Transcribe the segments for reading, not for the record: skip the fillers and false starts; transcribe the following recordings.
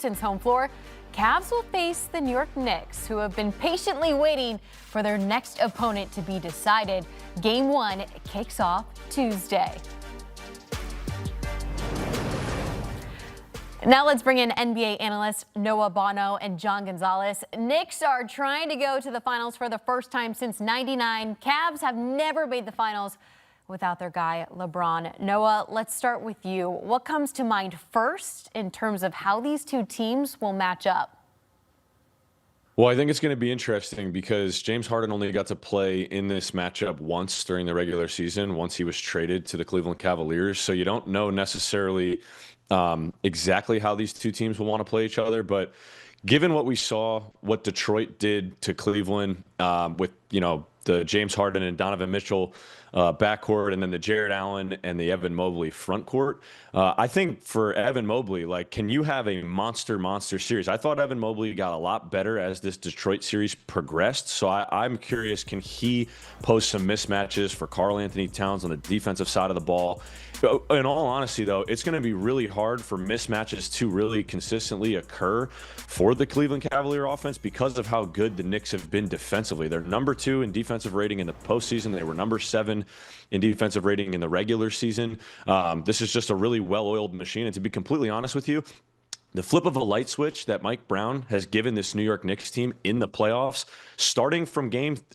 Pistons home floor, Cavs will face the New York Knicks, who have been patiently waiting for their next opponent to be decided. Game 1 kicks off Tuesday. Now let's bring in NBA analysts Noah Bono and John Gonzalez. Knicks are trying to go to the finals for the first time since '99. Cavs have never made the finals without their guy LeBron. Noah, let's start with you. What comes to mind first in terms of how these two teams will match up? Well, I think it's going to be interesting because James Harden only got to play in this matchup once during the regular season, once he was traded to the Cleveland Cavaliers. So you don't know necessarily exactly how these two teams will want to play each other. But given what we saw, what Detroit did to Cleveland with, the James Harden and Donovan Mitchell backcourt, and then the Jared Allen and the Evan Mobley front court. I think for Evan Mobley, can you have a monster series? I thought Evan Mobley got a lot better as this Detroit series progressed. So I'm curious, can he post some mismatches for Karl-Anthony Towns on the defensive side of the ball? In all honesty, though, it's going to be really hard for mismatches to really consistently occur for the Cleveland Cavalier offense because of how good the Knicks have been defensively. They're number 2 in defensive rating in the postseason. They were number 7 in defensive rating in the regular season. This is just a really well-oiled machine. And to be completely honest with you, the flip of a light switch that Mike Brown has given this New York Knicks team in the playoffs, starting from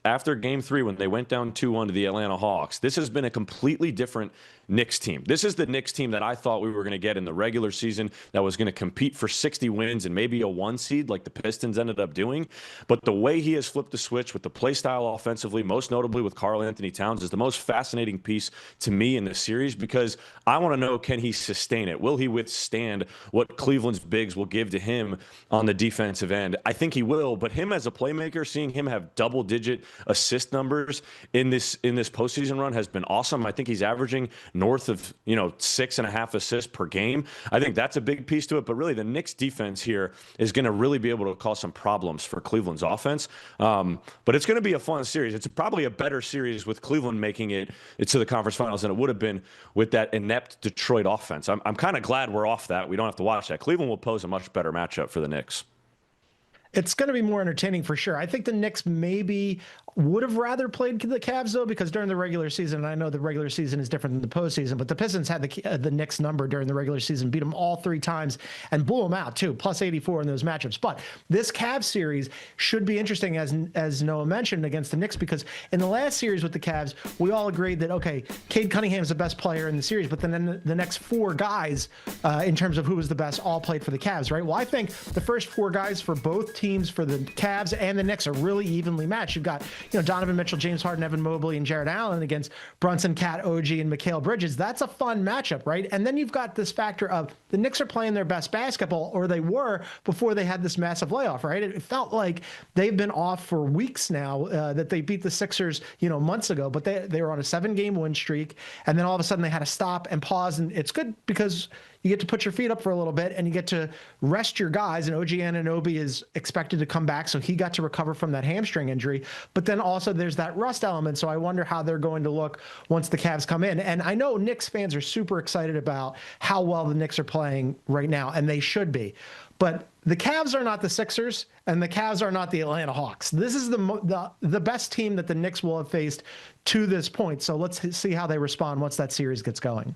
after game 3 when they went down 2-1 to the Atlanta Hawks, this has been a completely different Knicks team. This is the Knicks team that I thought we were going to get in the regular season, that was going to compete for 60 wins and maybe a 1 seed like the Pistons ended up doing. But the way he has flipped the switch with the play style offensively, most notably with Karl-Anthony Towns, is the most fascinating piece to me in this series, because I want to know, can he sustain it? Will he withstand what Cleveland's bigs will give to him on the defensive end? I think he will, but him as a playmaker, seeing him have double-digit assist numbers in this postseason run has been awesome. I think he's averaging north of 6.5 assists per game. I think that's a big piece to it. But really, the Knicks defense here is going to really be able to cause some problems for Cleveland's offense. But it's going to be a fun series. It's probably a better series with Cleveland making it to the conference finals than it would have been with that inept Detroit offense. I'm kind of glad we're off that. We don't have to watch that. Cleveland will pose a much better matchup for the Knicks. It's going to be more entertaining for sure. I think the Knicks maybe would have rather played the Cavs, though, because during the regular season, and I know the regular season is different than the postseason, but the Pistons had the Knicks number during the regular season, beat them all 3 times, and blew them out, too, plus 84 in those matchups. But this Cavs series should be interesting, as Noah mentioned, against the Knicks, because in the last series with the Cavs, we all agreed that, okay, Cade Cunningham's the best player in the series, but then the next 4 guys, in terms of who was the best, all played for the Cavs, right? Well, I think the first 4 guys for both teams, for the Cavs and the Knicks, are really evenly matched. You've got Donovan Mitchell, James Harden, Evan Mobley, and Jared Allen against Brunson, Cat, OG, and Mikal Bridges. That's a fun matchup, right? And then you've got this factor of the Knicks are playing their best basketball, or they were before they had this massive layoff, right? It felt like they've been off for weeks now, that they beat the Sixers, months ago, but they were on a 7-game win streak, and then all of a sudden they had to stop and pause, and it's good because you get to put your feet up for a little bit and you get to rest your guys. And OG Anunoby is expected to come back, so he got to recover from that hamstring injury. But then also there's that rust element, so I wonder how they're going to look once the Cavs come in. And I know Knicks fans are super excited about how well the Knicks are playing right now, and they should be. But the Cavs are not the Sixers, and the Cavs are not the Atlanta Hawks. This is the best team that the Knicks will have faced to this point. So let's see how they respond once that series gets going.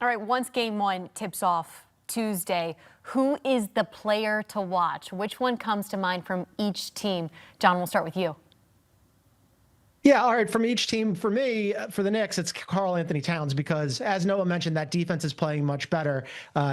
All right, once game 1 tips off Tuesday, who is the player to watch? Which one comes to mind from each team? John, we'll start with you. Yeah, all right. From each team, for me, for the Knicks, it's Karl-Anthony Towns, because as Noah mentioned, that defense is playing much better.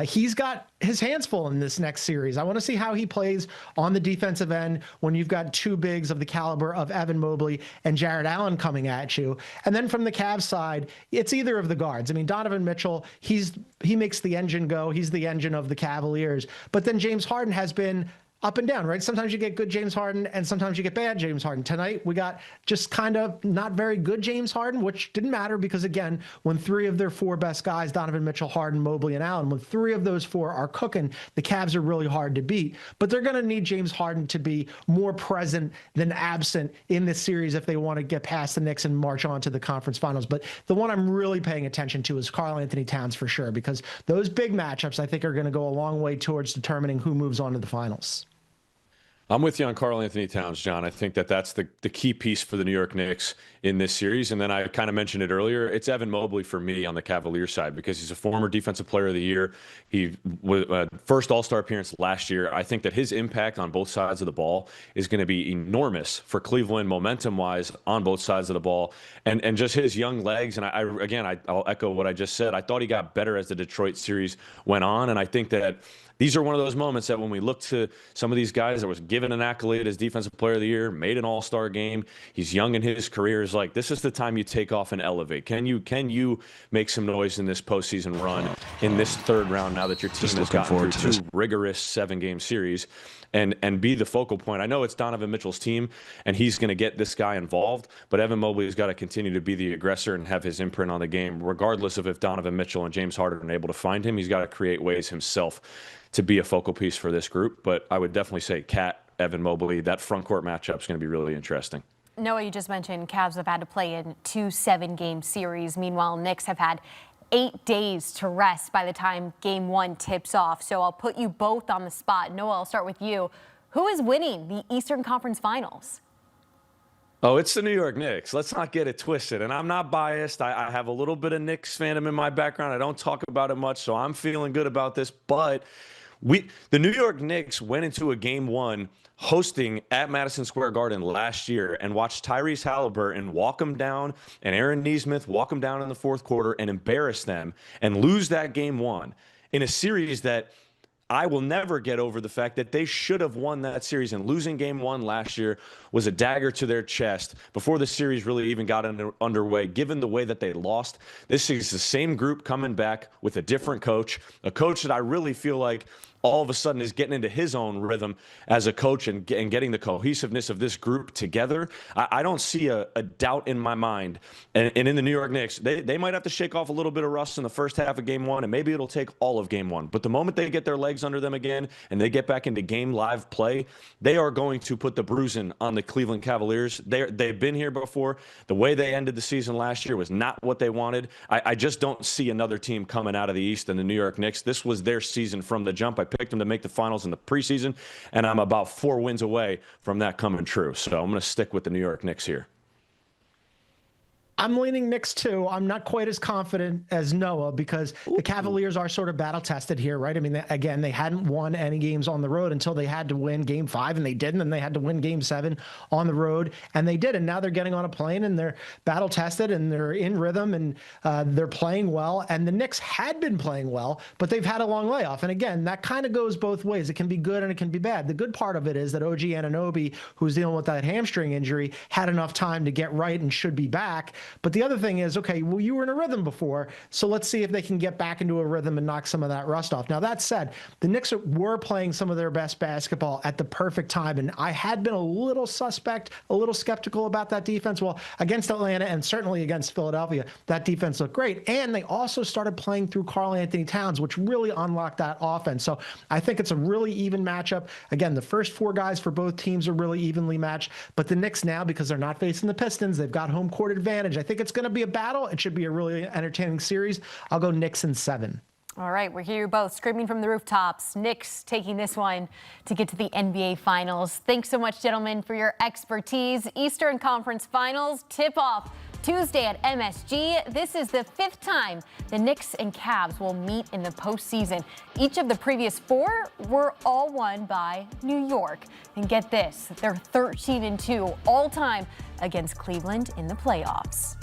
He's got his hands full in this next series. I want to see how he plays on the defensive end when you've got 2 bigs of the caliber of Evan Mobley and Jared Allen coming at you. And then from the Cavs side, it's either of the guards. I mean, Donovan Mitchell, he makes the engine go. He's the engine of the Cavaliers. But then James Harden has been up and down, right? Sometimes you get good James Harden and sometimes you get bad James Harden. Tonight, we got just kind of not very good James Harden, which didn't matter because, again, when 3 of their 4 best guys, Donovan Mitchell, Harden, Mobley, and Allen, when 3 of those 4 are cooking, the Cavs are really hard to beat. But they're going to need James Harden to be more present than absent in this series if they want to get past the Knicks and march on to the conference finals. But the one I'm really paying attention to is Karl-Anthony Towns for sure, because those big matchups, I think, are going to go a long way towards determining who moves on to the finals. I'm with you on Karl-Anthony Towns, John. I think that that's the key piece for the New York Knicks in this series. And then I kind of mentioned it earlier. It's Evan Mobley for me on the Cavaliers side because he's a former Defensive Player of the Year. He was first All-Star appearance last year. I think that his impact on both sides of the ball is going to be enormous for Cleveland momentum-wise on both sides of the ball. And just his young legs. And I'll echo what I just said. I thought he got better as the Detroit series went on. And I think that these are one of those moments that when we look to some of these guys that was given an accolade as Defensive Player of the Year, made an All-Star game, he's young in his career, is like, this is the time you take off and elevate. Can you make some noise in this postseason run in this third round now that your team has gotten through 2 rigorous 7-game series and be the focal point? I know it's Donovan Mitchell's team and he's going to get this guy involved, but Evan Mobley has got to continue to be the aggressor and have his imprint on the game, regardless of if Donovan Mitchell and James Harden are able to find him. He's got to create ways himself to be a focal piece for this group. But I would definitely say Cat, Evan Mobley, that front court matchup is going to be really interesting. Noah, you just mentioned Cavs have had to play in 2 7-game series. Meanwhile, Knicks have had 8 days to rest by the time game 1 tips off. So I'll put you both on the spot. Noah, I'll start with you. Who is winning the Eastern Conference Finals? Oh, it's the New York Knicks. Let's not get it twisted. And I'm not biased. I have a little bit of Knicks fandom in my background. I don't talk about it much, so I'm feeling good about this. But the New York Knicks went into a game 1 hosting at Madison Square Garden last year and watched Tyrese Halliburton walk them down and Aaron Nesmith walk them down in the fourth quarter and embarrass them and lose that game 1 in a series that I will never get over the fact that they should have won that series, and losing game 1 last year was a dagger to their chest before the series really even got underway, given the way that they lost. This is the same group coming back with a different coach, a coach that I really feel like all of a sudden is getting into his own rhythm as a coach and getting the cohesiveness of this group together. I don't see a doubt in my mind. And in the New York Knicks, they might have to shake off a little bit of rust in the first half of game 1, and maybe it'll take all of game 1. But the moment they get their legs under them again and they get back into game live play, they are going to put the bruising on the Cleveland Cavaliers. They've been here before. The way they ended the season last year was not what they wanted. I just don't see another team coming out of the East than the New York Knicks. This was their season from the jump. I picked them to make the finals in the preseason, and I'm about 4 wins away from that coming true. So I'm going to stick with the New York Knicks here. I'm leaning Knicks too. I'm not quite as confident as Noah because the Cavaliers are sort of battle tested here, right? I mean, again, they hadn't won any games on the road until they had to win game 5, and they didn't. And they had to win game 7 on the road, and they did. And now they're getting on a plane and they're battle tested and they're in rhythm and they're playing well. And the Knicks had been playing well, but they've had a long layoff. And again, that kind of goes both ways. It can be good and it can be bad. The good part of it is that OG Anunoby, who's dealing with that hamstring injury, had enough time to get right and should be back. But the other thing is, okay, well, you were in a rhythm before, so let's see if they can get back into a rhythm and knock some of that rust off. Now, that said, the Knicks were playing some of their best basketball at the perfect time, and I had been a little suspect, a little skeptical about that defense. Well, against Atlanta and certainly against Philadelphia, that defense looked great, and they also started playing through Karl-Anthony Towns, which really unlocked that offense. So I think it's a really even matchup. Again, the first 4 guys for both teams are really evenly matched, but the Knicks now, because they're not facing the Pistons, they've got home court advantage. I think it's going to be a battle. It should be a really entertaining series. I'll go Knicks in 7. All right, we're here both screaming from the rooftops. Knicks taking this one to get to the NBA Finals. Thanks so much, gentlemen, for your expertise. Eastern Conference Finals tip-off Tuesday at MSG. This is the 5th time the Knicks and Cavs will meet in the postseason. Each of the previous 4 were all won by New York. And get this, they're 13-2 all-time against Cleveland in the playoffs.